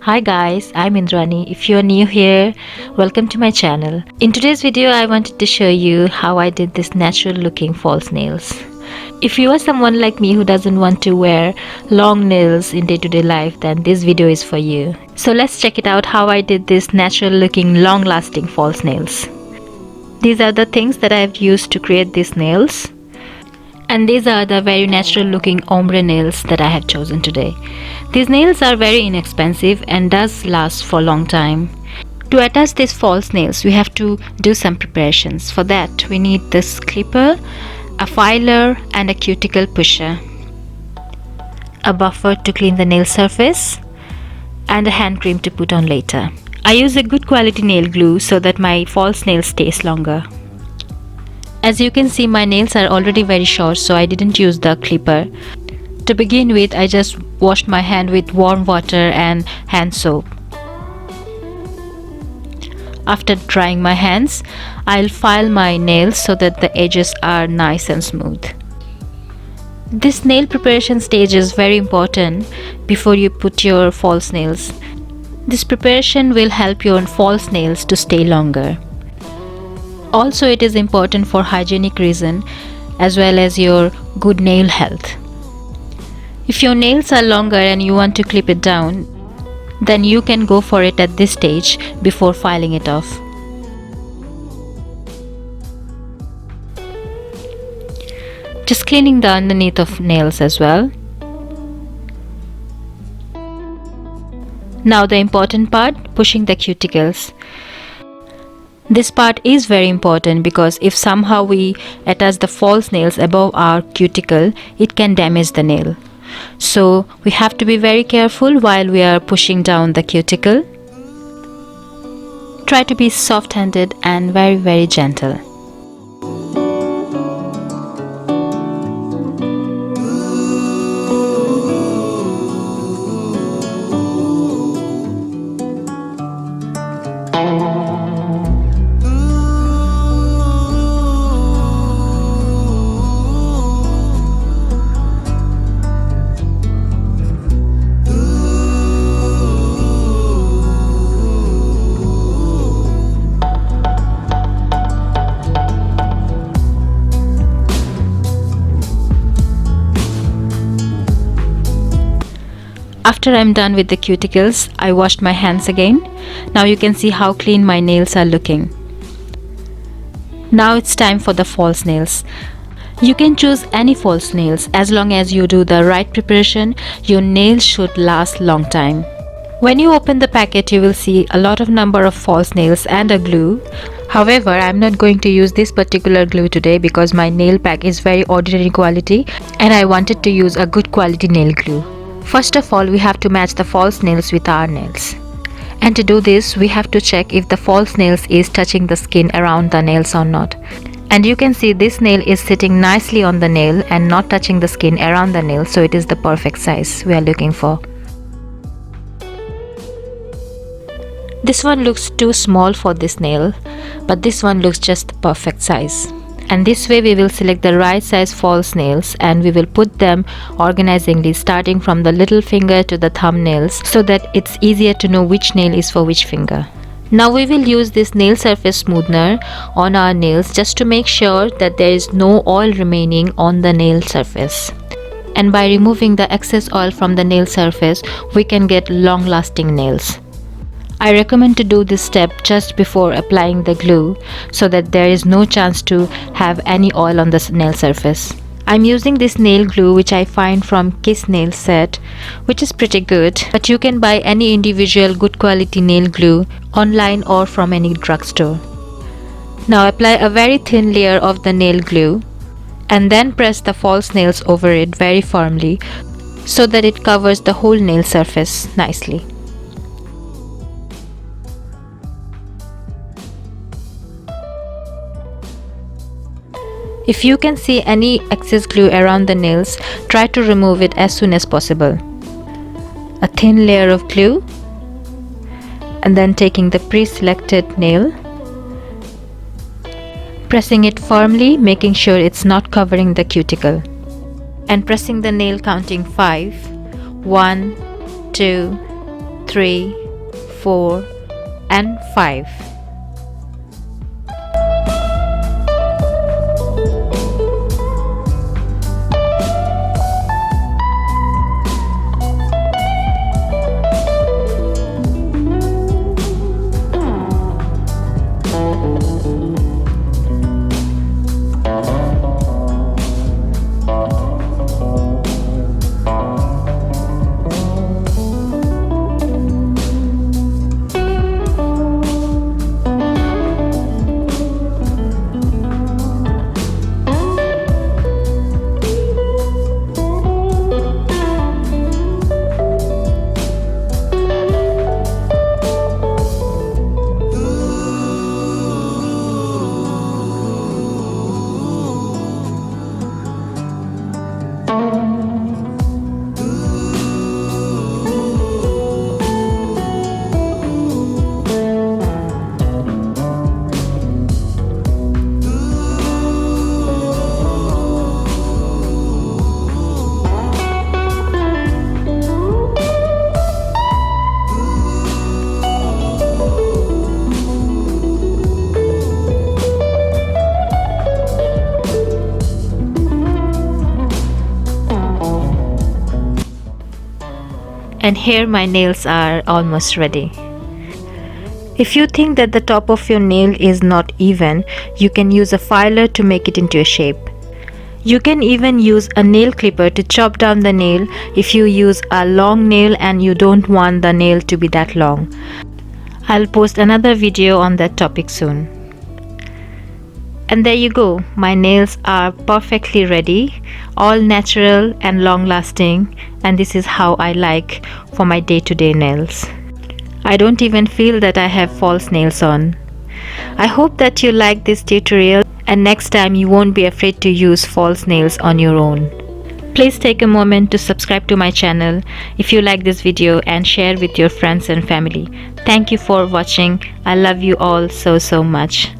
Hi guys, I'm Indrani. If you're new here, welcome to my channel. In today's video, I wanted to show you how I did this natural looking false nails. If you are someone like me who doesn't want to wear long nails in day-to-day life, then this video is for you. So let's check it out how I did this natural looking long lasting false nails. These are the things that I have used to create these nails. And these are the very natural looking ombre nails that I have chosen today. These nails are very inexpensive and does last for a long time. To attach these false nails, we have to do some preparations. For that, we need this clipper, a filer and a cuticle pusher, a buffer to clean the nail surface, and a hand cream to put on later. I use a good quality nail glue so that my false nail stays longer. As you can see, my nails are already very short, so I didn't use the clipper. To begin with, I just washed my hand with warm water and hand soap. After drying my hands, I'll file my nails so that the edges are nice and smooth. This nail preparation stage is very important before you put your false nails. This preparation will help your false nails to stay longer. Also, it is important for hygienic reason as well as your good nail health. If your nails are longer and you want to clip it down, then you can go for it at this stage before filing it off. Just cleaning the underneath of nails as well. Now the important part, pushing the cuticles. This part is very important because if somehow we attach the false nails above our cuticle, it can damage the nail. So we have to be very careful while we are pushing down the cuticle. Try to be soft-handed and very gentle. After I'm done with the cuticles, I washed my hands again. Now you can see how clean my nails are looking. Now it's time for the false nails. You can choose any false nails as long as you do the right preparation. Your nails should last long time. When you open the packet, you will see a lot of number of false nails and a glue. However, I'm not going to use this particular glue today because my nail pack is very ordinary quality and I wanted to use a good quality nail glue. First of all, we have to match the false nails with our nails. And to do this, we have to check if the false nails is touching the skin around the nails or not. And you can see this nail is sitting nicely on the nail and not touching the skin around the nail, so it is the perfect size we are looking for. This one looks too small for this nail, but this one looks just the perfect size. And this way we will select the right size false nails and we will put them organizingly starting from the little finger to the thumbnails so that it's easier to know which nail is for which finger. Now we will use this nail surface smoothner on our nails just to make sure that there is no oil remaining on the nail surface. And by removing the excess oil from the nail surface, we can get long lasting nails. I recommend to do this step just before applying the glue so that there is no chance to have any oil on the nail surface. I'm using this nail glue which I find from Kiss Nail Set, which is pretty good, but you can buy any individual good quality nail glue online or from any drugstore. Now apply a very thin layer of the nail glue and then press the false nails over it very firmly so that it covers the whole nail surface nicely. If you can see any excess glue around the nails, try to remove it as soon as possible. A thin layer of glue and then taking the pre-selected nail, pressing it firmly, making sure it's not covering the cuticle, and pressing the nail counting 5, 1, 2, 3, 4, and 5. And here my nails are almost ready. If you think that the top of your nail is not even, you can use a filer to make it into a shape. You can even use a nail clipper to chop down the nail if you use a long nail and you don't want the nail to be that long. I'll post another video on that topic soon. And there you go, my nails are perfectly ready, all natural and long lasting, and this is how I like for my day-to-day nails. I don't even feel that I have false nails on. I hope that you like this tutorial and next time you won't be afraid to use false nails on your own. Please take a moment to subscribe to my channel if you like this video and share with your friends and family. Thank you for watching. I love you all so much.